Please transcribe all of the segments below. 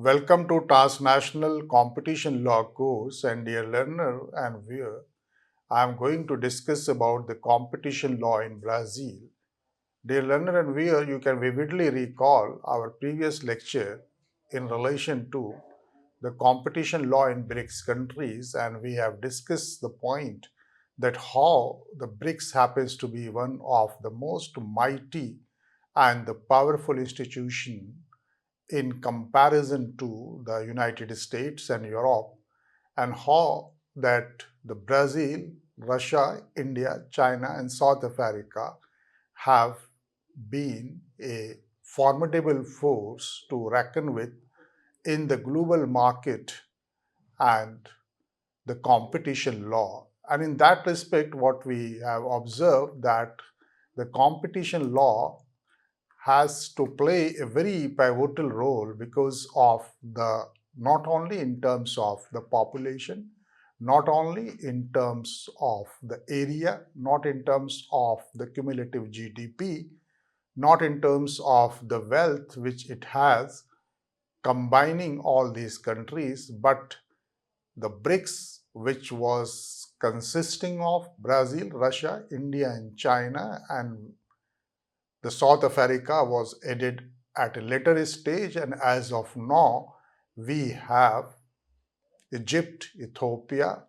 Welcome to Transnational Competition Law course, and dear learner and viewer, I am going to discuss about the competition law in Brazil. Dear learner and viewer, you can vividly recall our previous lecture in relation to the competition law in BRICS countries, and we have discussed the point that how the BRICS happens to be one of the most mighty and the powerful institution in comparison to the United States and Europe, and how that the Brazil, Russia, India, China, and South Africa have been a formidable force to reckon with in the global market and the competition law. And in that respect, what we have observed that the competition law has to play a very pivotal role because of the not only in terms of the population, not only in terms of the area, not in terms of the cumulative GDP, not in terms of the wealth which it has, combining all these countries, but the BRICS, which was consisting of Brazil, Russia, India, and China, and the South Africa was added at a later stage, and as of now, we have Egypt, Ethiopia,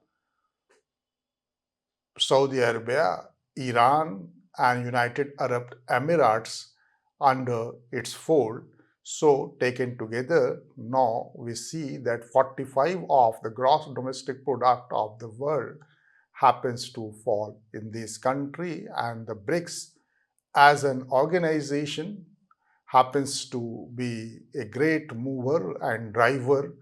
Saudi Arabia, Iran, and United Arab Emirates under its fold. So, taken together, now we see that 45 of the gross domestic product of the world happens to fall in this country, and the BRICS as an organization happens to be a great mover and driver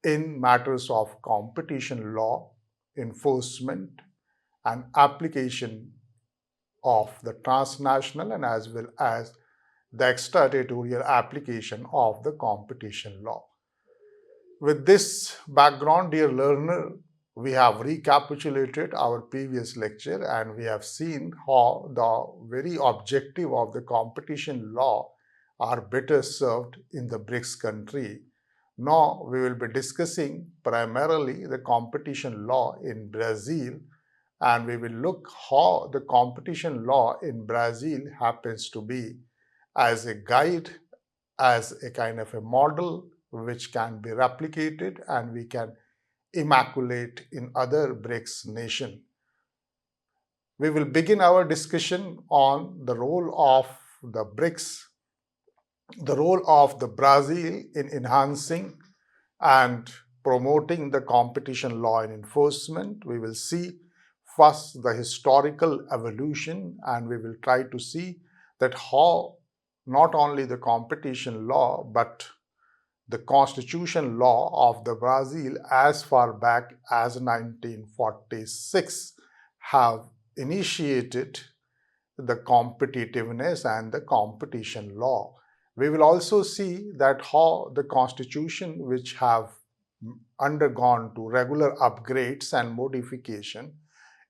in matters of competition law enforcement and application of the transnational and as well as the extraterritorial application of the competition law. With this background, dear learner, we have recapitulated our previous lecture and we have seen how the very objective of the competition law are better served in the BRICS country. Now we will be discussing primarily the competition law in Brazil, and we will look how the competition law in Brazil happens to be as a guide, as a kind of a model which can be replicated and we can immaculate in other BRICS nation. We will begin our discussion on the role of the BRICS, the role of the Brazil in enhancing and promoting the competition law and enforcement. We will see first the historical evolution, and we will try to see that how not only the competition law but the constitution law of the Brazil as far back as 1946 have initiated the competitiveness and the competition law. We will also see that how the constitution which have undergone to regular upgrades and modification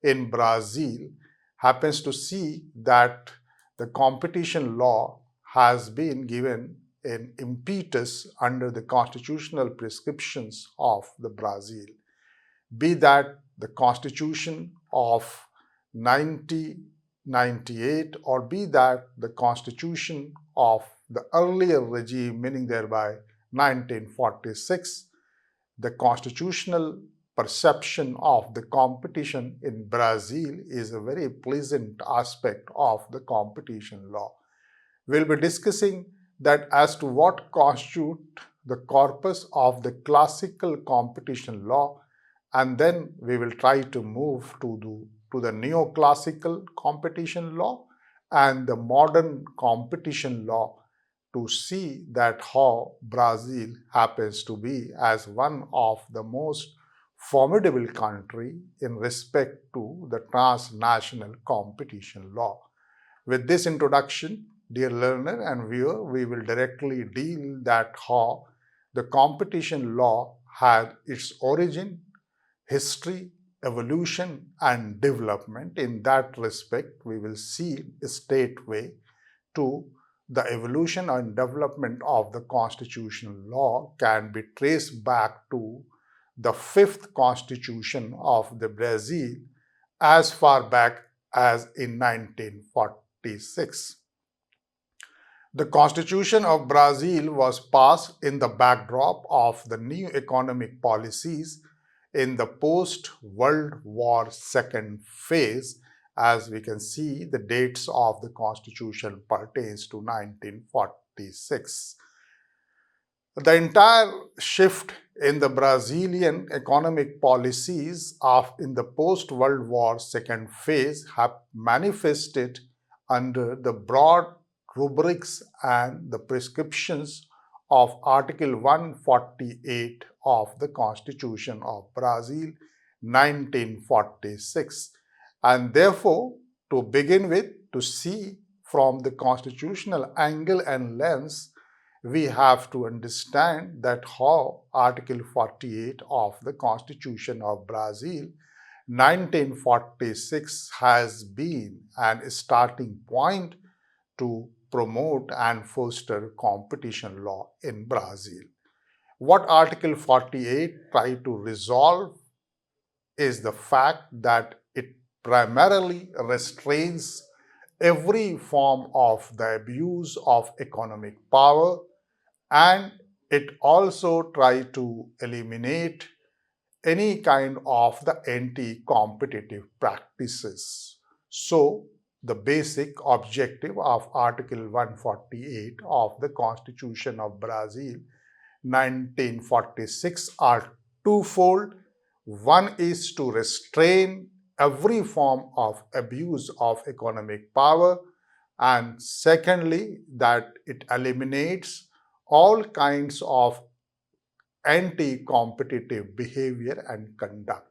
in Brazil happens to see that the competition law has been given an impetus under the constitutional prescriptions of the Brazil, be that the constitution of 1998 or be that the constitution of the earlier regime, meaning thereby 1946, the constitutional perception of the competition in Brazil is a very pleasant aspect of the competition law. We'll be discussing that as to what constitute the corpus of the classical competition law, and then we will try to move to the neoclassical competition law and the modern competition law to see that how Brazil happens to be as one of the most formidable country in respect to the transnational competition law. With this introduction, dear learner and viewer, we will directly deal that how the competition law had its origin, history, evolution, and development. In that respect, we will see a state way to the evolution and development of the constitutional law can be traced back to the fifth constitution of the Brazil as far back as in 1946. The Constitution of Brazil was passed in the backdrop of the new economic policies in the post-World War second phase. As we can see, the dates of the Constitution pertains to 1946. The entire shift in the Brazilian economic policies in the post-World War second phase have manifested under the broad rubrics and the prescriptions of Article 148 of the Constitution of Brazil 1946. And therefore, to begin with, to see from the constitutional angle and lens, we have to understand that how Article 48 of the Constitution of Brazil 1946 has been an starting point to promote and foster competition law in Brazil. What Article 48 tried to resolve is the fact that it primarily restrains every form of the abuse of economic power, and it also tries to eliminate any kind of the anti-competitive practices. So, the basic objective of Article 148 of the Constitution of Brazil 1946 are twofold. One is to restrain every form of abuse of economic power, and secondly, that it eliminates all kinds of anti-competitive behavior and conduct.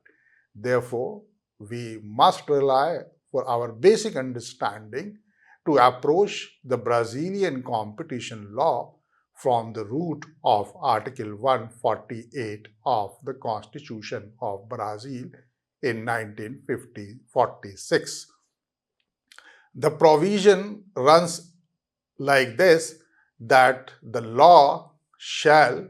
Therefore, we must rely for our basic understanding to approach the Brazilian competition law from the root of Article 148 of the Constitution of Brazil in 1946. The provision runs like this, that the law shall,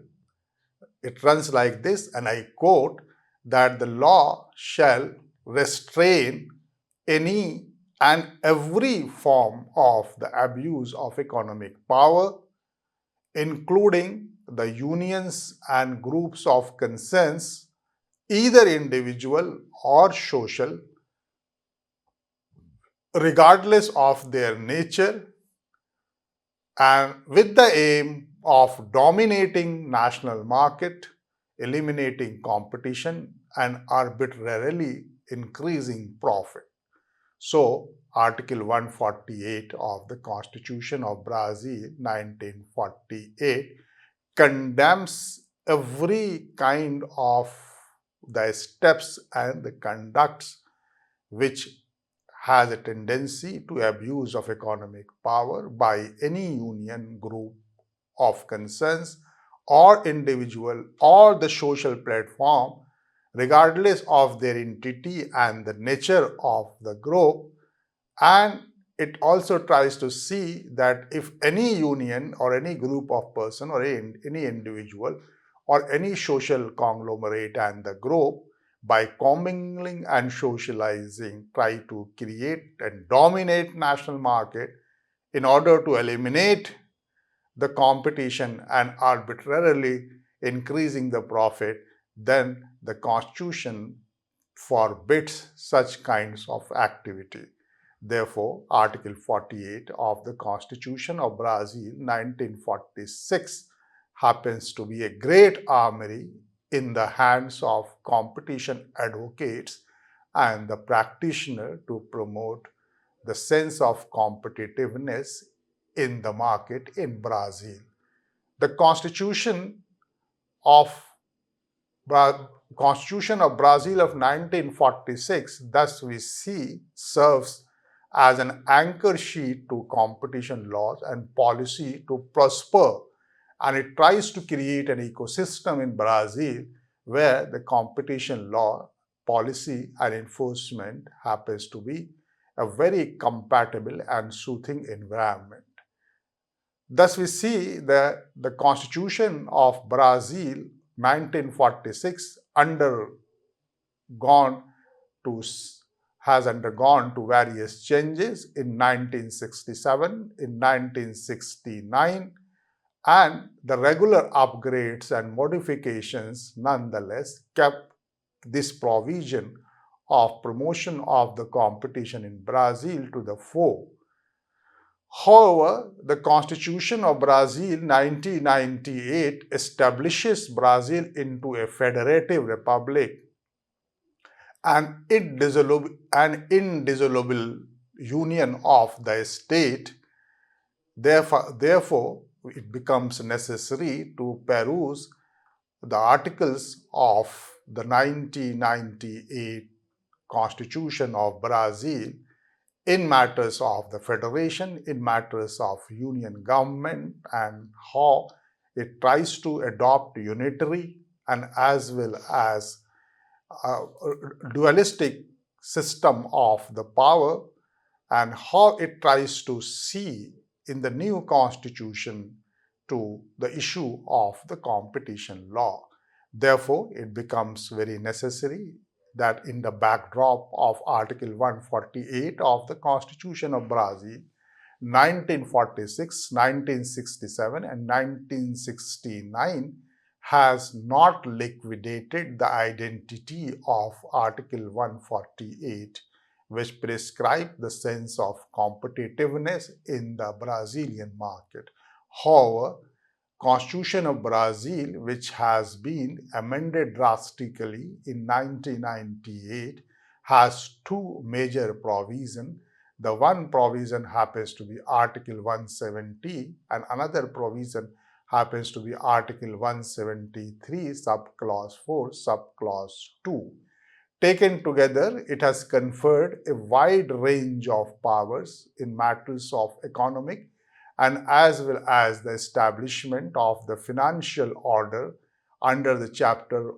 it runs like this, and I quote, that the law shall restrain any and every form of the abuse of economic power, including the unions and groups of concerns, either individual or social, regardless of their nature, and with the aim of dominating national market, eliminating competition, and arbitrarily increasing profit. So, Article 148 of the Constitution of Brazil 1948 condemns every kind of the steps and the conducts which has a tendency to abuse of economic power by any union, group of concerns or individual or the social platform, regardless of their entity and the nature of the group. And it also tries to see that if any union or any group of person or any individual or any social conglomerate and the group, by commingling and socializing, try to create and dominate national market in order to eliminate the competition and arbitrarily increasing the profit, then the Constitution forbids such kinds of activity. Therefore, Article 48 of the Constitution of Brazil 1946 happens to be a great armory in the hands of competition advocates and the practitioner to promote the sense of competitiveness in the market in Brazil. The of Constitution of Brazil of 1946, thus we see, serves as an anchor sheet to competition laws and policy to prosper, and it tries to create an ecosystem in Brazil where the competition law, policy and enforcement happens to be a very compatible and soothing environment. Thus, we see that the Constitution of Brazil 1946 undergone to has undergone to various changes in 1967, in 1969, and the regular upgrades and modifications nonetheless kept this provision of promotion of the competition in Brazil to the fore. However, the Constitution of Brazil 1998 establishes Brazil into a federative republic, an indissoluble union of the state. Therefore, it becomes necessary to peruse the articles of the 1998 Constitution of Brazil in matters of the federation, in matters of union government, and how it tries to adopt unitary and as well as a dualistic system of the power, and how it tries to see in the new constitution to the issue of the competition law. Therefore, it becomes very necessary that in the backdrop of Article 148 of the Constitution of Brazil, 1946, 1967, and 1969 has not liquidated the identity of Article 148, which prescribe the sense of competitiveness in the Brazilian market. However, Constitution of Brazil, which has been amended drastically in 1998, has two major provisions. The one provision happens to be Article 170 and another provision happens to be Article 173, subclause 4, subclause 2. Taken together, it has conferred a wide range of powers in matters of economic and as well as the establishment of the financial order under the chapter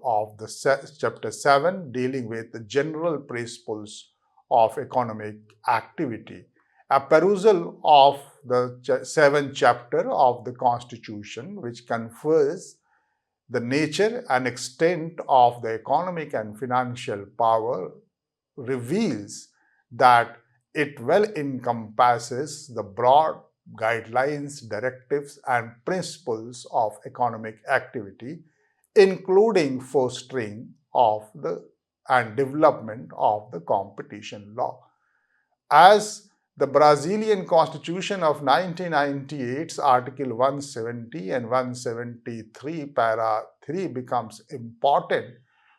7 dealing with the general principles of economic activity. A perusal of the 7th chapter of the Constitution, which confers the nature and extent of the economic and financial power, reveals that it well encompasses the broad guidelines, directives, and principles of economic activity, including fostering of the and development of the competition law. As the Brazilian Constitution of 1998's Article 170 and 173, para 3 becomes important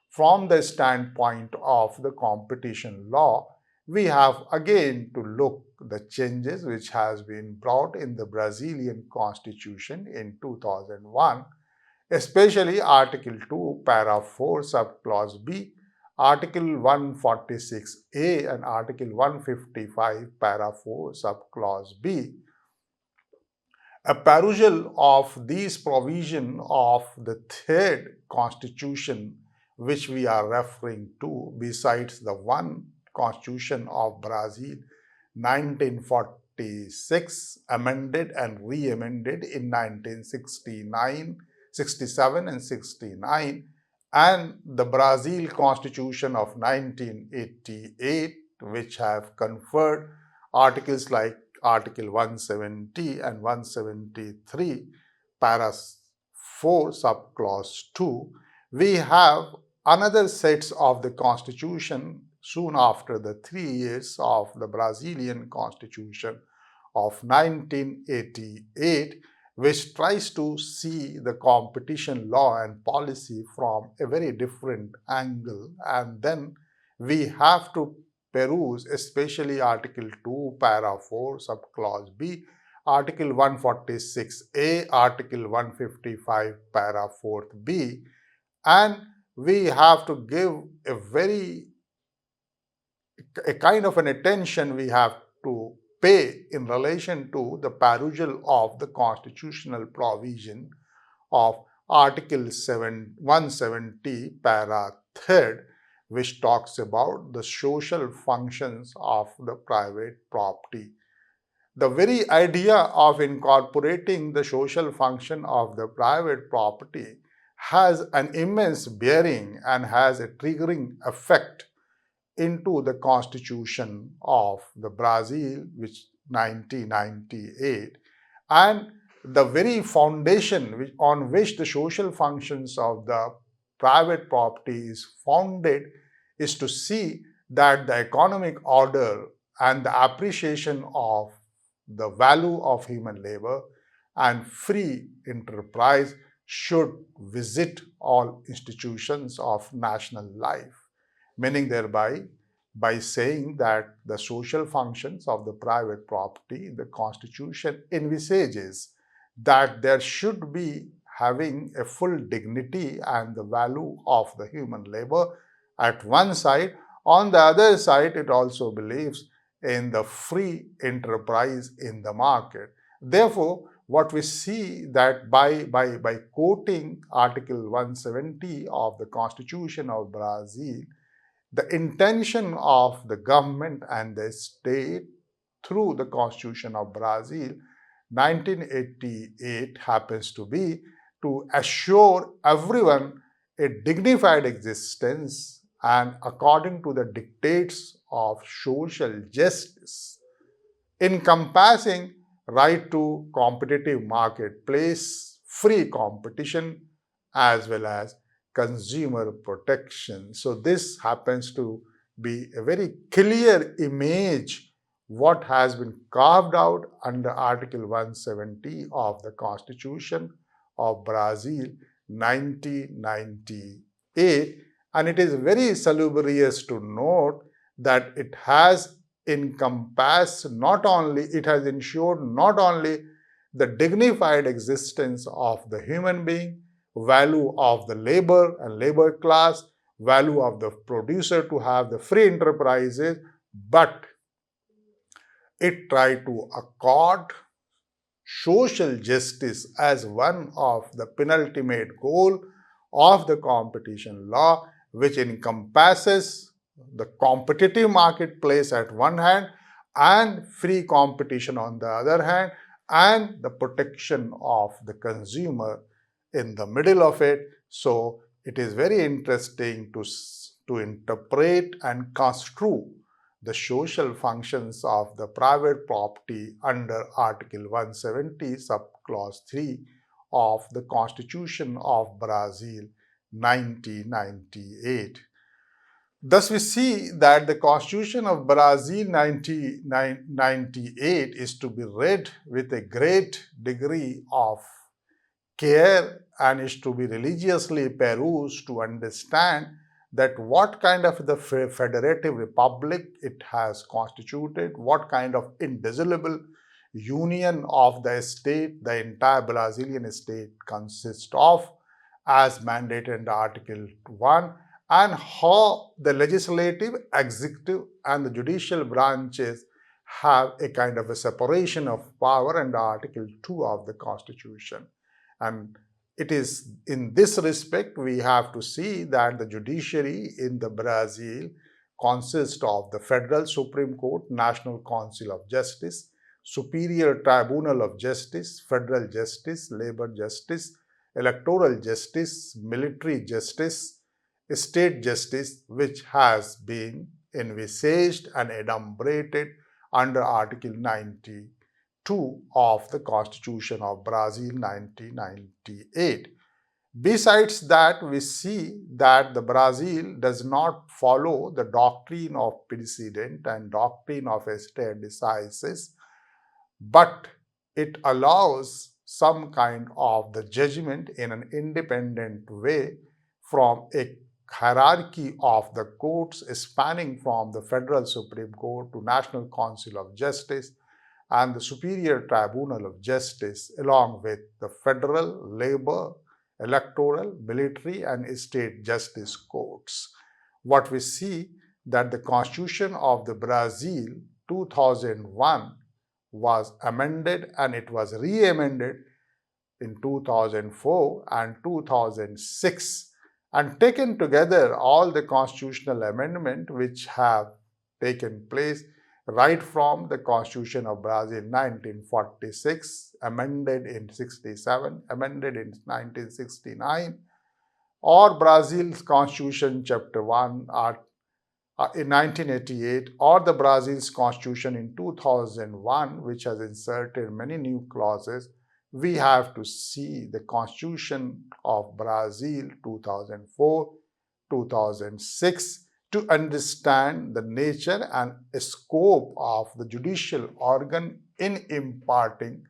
from the standpoint of the competition law, we have again to look the changes which has been brought in the Brazilian Constitution in 2001, especially Article 2, para 4, subclause B, Article 146A and Article 155, para 4, subclause B. A perusal of these provisions of the third constitution which we are referring to, besides the one Constitution of Brazil 1946 amended and re-amended in 1969, 67 and 69, and the Brazil Constitution of 1988, which have conferred articles like Article 170 and 173, para 4, subclause 2, we have another sets of the Constitution soon after the 3 years of the Brazilian Constitution of 1988, which tries to see the competition law and policy from a very different angle. And then we have to peruse especially Article 2, para 4, subclause B, Article 146A, Article 155, para 4th B, and we have to give a kind of an attention we have to pay in relation to the perusal of the constitutional provision of Article 170, para 3rd, which talks about the social functions of the private property. The very idea of incorporating the social function of the private property has an immense bearing and has a triggering effect into the constitution of the Brazil, which 1998, and the very foundation on which the social functions of the private property is founded is to see that the economic order and the appreciation of the value of human labor and free enterprise should visit all institutions of national life, meaning thereby by saying that the social functions of the private property, the Constitution envisages that there should be having a full dignity and the value of the human labor at one side. On the other side, it also believes in the free enterprise in the market. Therefore, what we see that by quoting Article 170 of the Constitution of Brazil, the intention of the government and the state through the Constitution of Brazil 1988 happens to be to assure everyone a dignified existence and according to the dictates of social justice, encompassing right to competitive marketplace, free competition, as well as consumer protection. So this happens to be a very clear image what has been carved out under Article 170 of the Constitution of Brazil 1998, and it is very salubrious to note that it has encompassed not only, it has ensured not only the dignified existence of the human being, value of the labor and labor class, value of the producer to have the free enterprises, but it tried to accord social justice as one of the penultimate goal of the competition law, which encompasses the competitive marketplace at one hand and free competition on the other hand, and the protection of the consumer in the middle of it. So it is very interesting to interpret and construe the social functions of the private property under Article 170, subclause 3 of the Constitution of Brazil 1998. Thus, we see that the Constitution of Brazil 1998 is to be read with a great degree of care and is to be religiously perused to understand that what kind of the federative republic it has constituted, what kind of indissoluble union of the state the entire Brazilian state consists of as mandated in Article 1, and how the legislative, executive and the judicial branches have a kind of a separation of power under Article 2 of the Constitution. And it is in this respect we have to see that the judiciary in the Brazil consists of the Federal Supreme Court, National Council of Justice, Superior Tribunal of Justice, Federal Justice, Labor Justice, Electoral Justice, Military Justice, State Justice, which has been envisaged and enumerated under Article 92 of the Constitution of Brazil 1998. Besides that, we see that the Brazil does not follow the doctrine of precedent and doctrine of stare decisis, but it allows some kind of the judgment in an independent way from a hierarchy of the courts spanning from the Federal Supreme Court to National Council of Justice and the Superior Tribunal of Justice, along with the federal, labor, electoral, military and state justice courts. What we see that the Constitution of the Brazil 2001 was amended and it was re-amended in 2004 and 2006, and taken together all the constitutional amendment which have taken place right from the Constitution of Brazil 1946, amended in 67, amended in 1969, or Brazil's Constitution Chapter 1 in 1988, or the Brazil's Constitution in 2001, which has inserted many new clauses. We have to see the Constitution of Brazil 2004, 2006 to understand the nature and scope of the judicial organ in imparting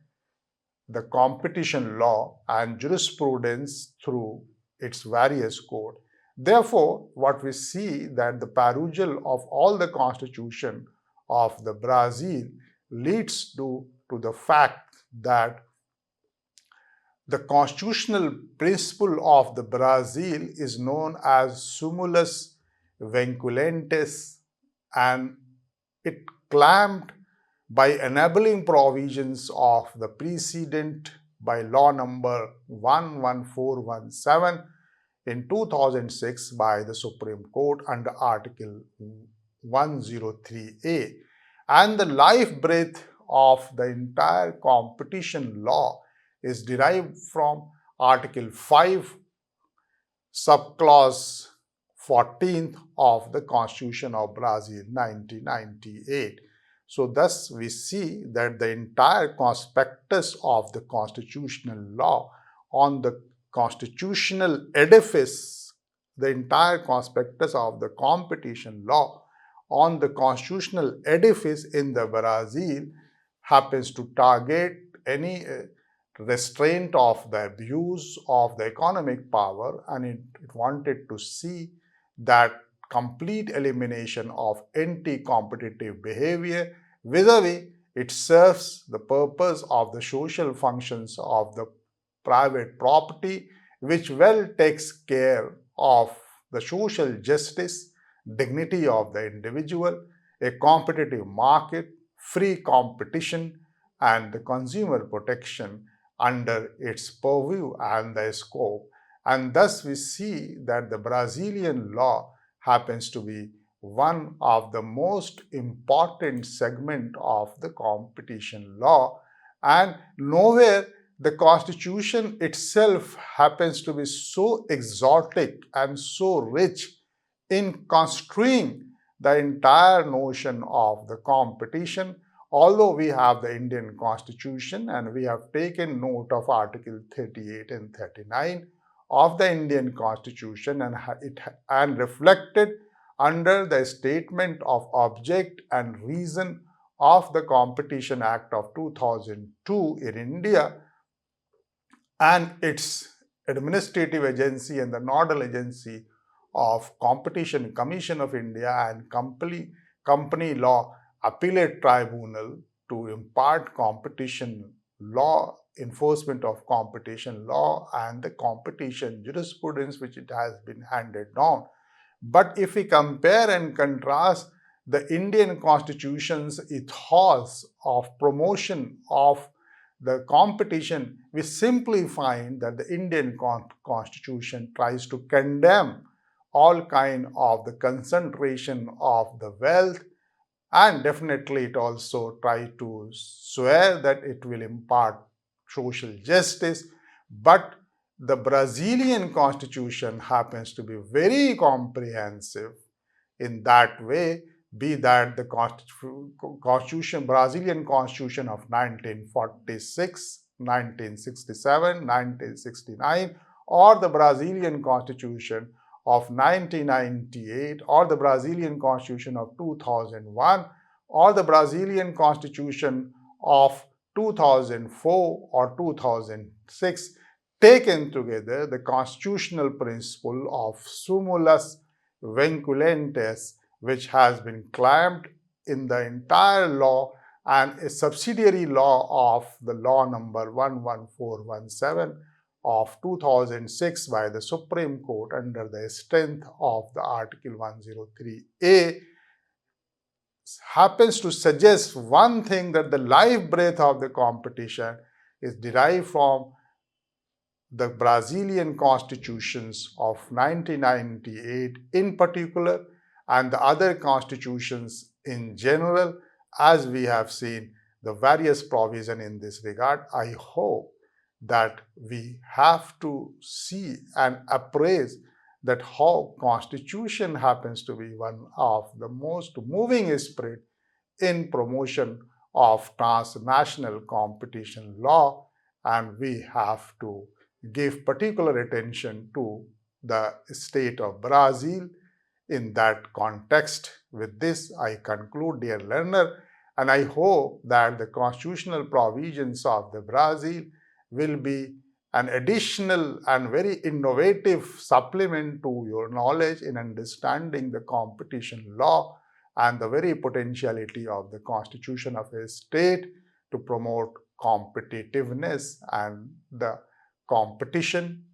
the competition law and jurisprudence through its various code. Therefore, what we see that the perusal of all the constitution of the Brazil leads to the fact that the constitutional principle of the Brazil is known as summus vinculantes, and it claimed by enabling provisions of the precedent by law number 11417 in 2006 by the Supreme Court under Article 103A, and the life breath of the entire competition law is derived from Article 5, subclause 14th of the Constitution of Brazil 1998. So thus we see that the entire prospectus of the constitutional law on the constitutional edifice, the entire prospectus of the competition law on the constitutional edifice in the Brazil happens to target any restraint of the abuse of the economic power, and it wanted to see that complete elimination of anti-competitive behavior. Vis-a-vis, it serves the purpose of the social functions of the private property, which well takes care of the social justice, dignity of the individual, a competitive market, free competition, and the consumer protection under its purview and the scope. And thus we see that the Brazilian law happens to be one of the most important segment of the competition law, and nowhere the constitution itself happens to be so exotic and so rich in construing the entire notion of the competition. Although we have the Indian Constitution and we have taken note of Article 38 and 39 of the Indian Constitution, and reflected under the statement of object and reason of the Competition Act of 2002 in India, and its administrative agency and the nodal agency of Competition Commission of India and Company Law Appellate Tribunal to impart competition law, enforcement of competition law, and the competition jurisprudence which it has been handed down. But if we compare and contrast the Indian Constitution's ethos of promotion of the competition, we simply find that the Indian Constitution tries to condemn all kind of the concentration of the wealth, and definitely it also tries to swear that it will impart social justice. But the Brazilian Constitution happens to be very comprehensive in that way, be that the Brazilian Constitution of 1946, 1967, 1969, or the Brazilian Constitution of 1998, or the Brazilian Constitution of 2001, or the Brazilian Constitution of 2004 or 2006, taken together, the constitutional principle of summus vinculantes, which has been claimed in the entire law and a subsidiary law of the law number 11417 of 2006 by the Supreme Court under the strength of the Article 103A, happens to suggest one thing, that the life breath of the competition is derived from the Brazilian constitutions of 1998 in particular, and the other constitutions in general, as we have seen the various provision in this regard, I hope that we have to see and appraise that how constitution happens to be one of the most moving spirit in promotion of transnational competition law, and we have to give particular attention to the state of Brazil in that context. With this, I conclude, dear learner, and I hope that the constitutional provisions of the Brazil will be an additional and very innovative supplement to your knowledge in understanding the competition law and the very potentiality of the constitution of a state to promote competitiveness and the competition,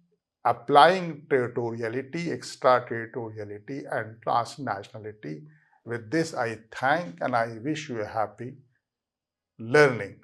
applying territoriality, extraterritoriality, and transnationality. With this, I thank and I wish you a happy learning.